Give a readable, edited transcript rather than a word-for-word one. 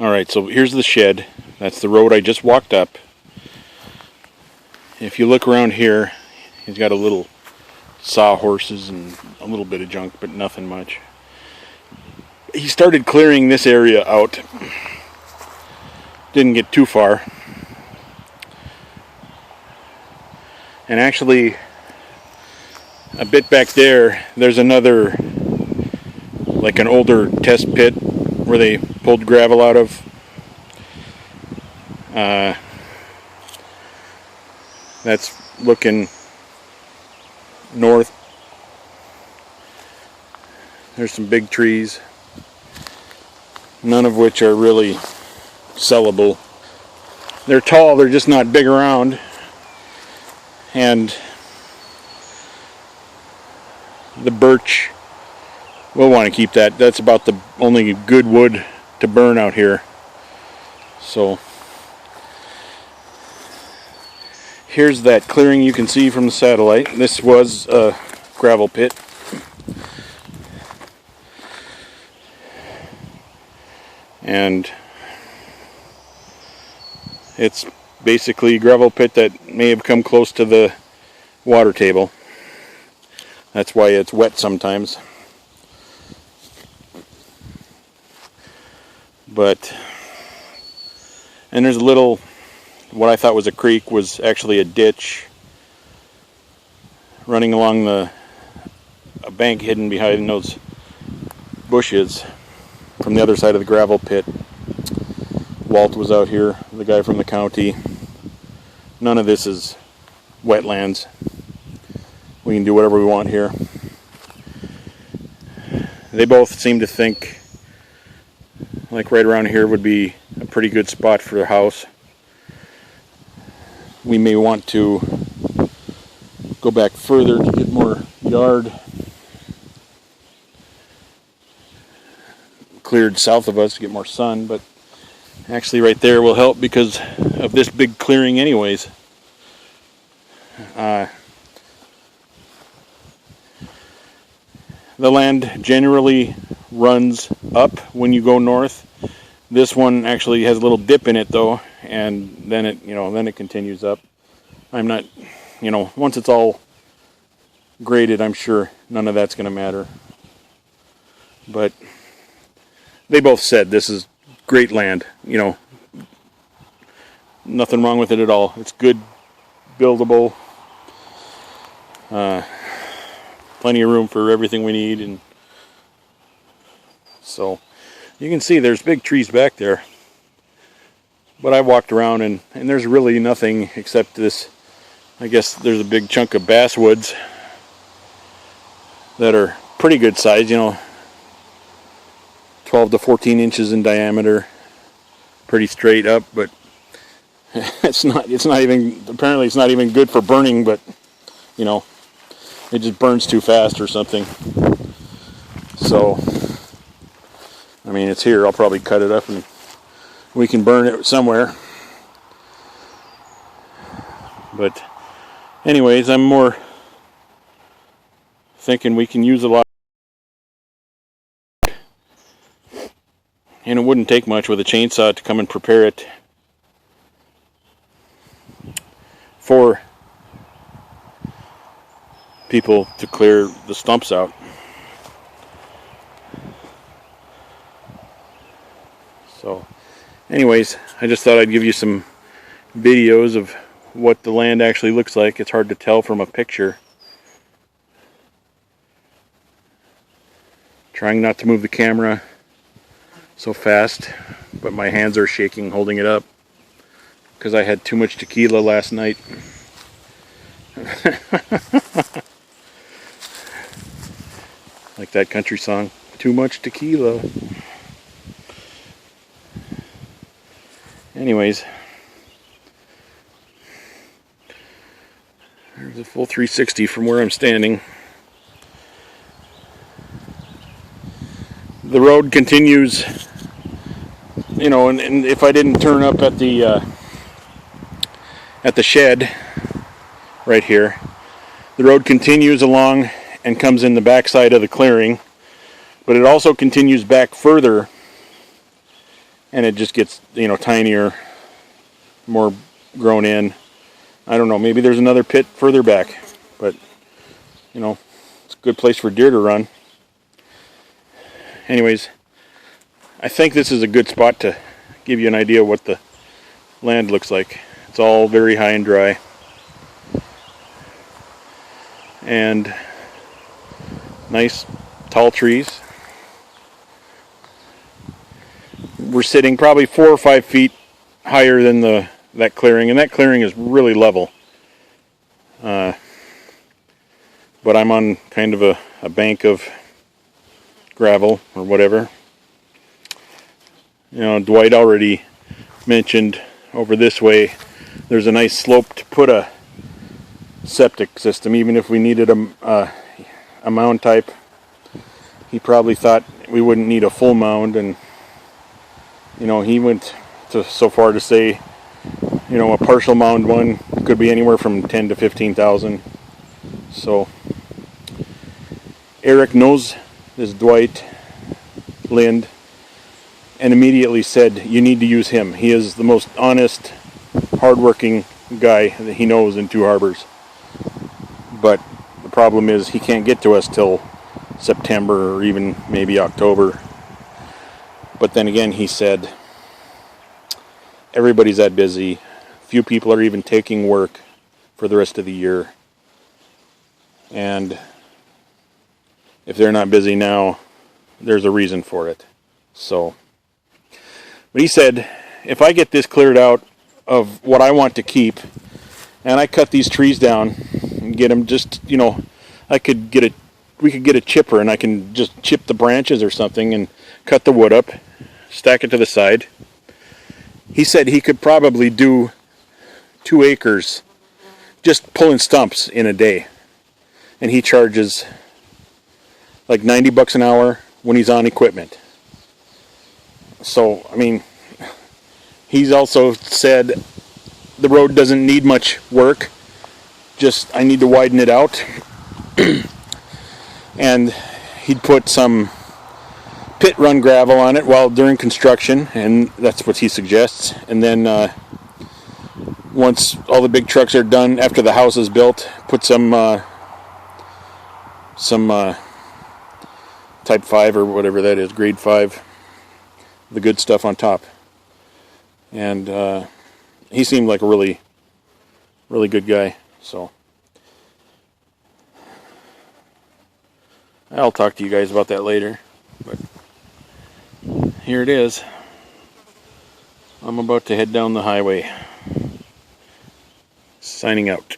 Alright, so here's the shed. That's the road I just walked up. If you look around here, he's got a little sawhorses and a little bit of junk, but nothing much. He started clearing this area out. Didn't get too far. And actually, a bit back there, there's another, like an older test pit where they pulled gravel out of. That's looking north. There's some big trees, none of which are really sellable. They're tall, they're just not big around. And the birch, we'll want to keep that. That's about the only good wood to burn out here. So here's that clearing you can see from the satellite. This was a gravel pit. And it's basically a gravel pit that may have come close to the water table. That's why it's wet sometimes. And there's a little, what I thought was a creek was actually a ditch running along a bank hidden behind those bushes from the other side of the gravel pit. Walt was out here, the guy from the county. None of this is wetlands. We can do whatever we want here. They both seem to think like right around here would be a pretty good spot for a house. We may want to go back further to get more yard cleared south of us to get more sun, but actually right there will help because of this big clearing anyways. The land generally runs up when you go north. This one actually has a little dip in it though, and then it continues up. I'm not, once it's all graded, I'm sure none of that's going to matter. But they both said this is great land, nothing wrong with it at all. It's good, buildable, plenty of room for everything we need, and so you can see there's big trees back there. But I walked around and there's really nothing except this. I guess there's a big chunk of basswoods that are pretty good size, 12 to 14 inches in diameter, pretty straight up, but apparently it's not even good for burning, but it just burns too fast or something. So it's here. I'll probably cut it up and we can burn it somewhere. But anyways, I'm more thinking we can use a lot. And it wouldn't take much with a chainsaw to come and prepare it for people to clear the stumps out. So anyways, I just thought I'd give you some videos of what the land actually looks like. It's hard to tell from a picture. Trying not to move the camera so fast, but my hands are shaking holding it up because I had too much tequila last night. Like that country song, too much tequila. Anyways, there's a full 360 from where I'm standing. The road continues, and if I didn't turn up at the shed right here, the road continues along and comes in the backside of the clearing, but it also continues back further and it just gets, you know, tinier, more grown in. I don't know, maybe there's another pit further back, but you know, it's a good place for deer to run. Anyways, I think this is a good spot to give you an idea of what the land looks like. It's all very high and dry, and nice tall trees. We're sitting probably 4 or 5 feet higher than that clearing, and that clearing is really level. But I'm on kind of a bank of gravel or whatever. You know, Dwight already mentioned over this way there's a nice slope to put a septic system, even if we needed a mound type. He probably thought we wouldn't need a full mound, and you know, he went so far to say, you know, a partial mound one could be anywhere from 10 to 15,000. So Eric knows this Dwight Lind and immediately said, you need to use him. He is the most honest, hardworking guy that he knows in Two Harbors. But the problem is he can't get to us till September or even maybe October. But then again, he said, everybody's that busy. Few people are even taking work for the rest of the year. And if they're not busy now, there's a reason for it. So, but he said, if I get this cleared out of what I want to keep, and I cut these trees down and get them just, you know, we could get a chipper and I can just chip the branches or something and cut the wood up, stack it to the side. He said he could probably do 2 acres just pulling stumps in a day. And he charges like $90 an hour when he's on equipment. So, I mean, he's also said the road doesn't need much work, just I need to widen it out. And he'd put some pit run gravel on it while during construction, and that's what he suggests. And then once all the big trucks are done, after the house is built, put some type 5 or whatever that is, grade 5, the good stuff on top. And he seemed like a really, really good guy. So I'll talk to you guys about that later. But here it is. I'm about to head down the highway. Signing out.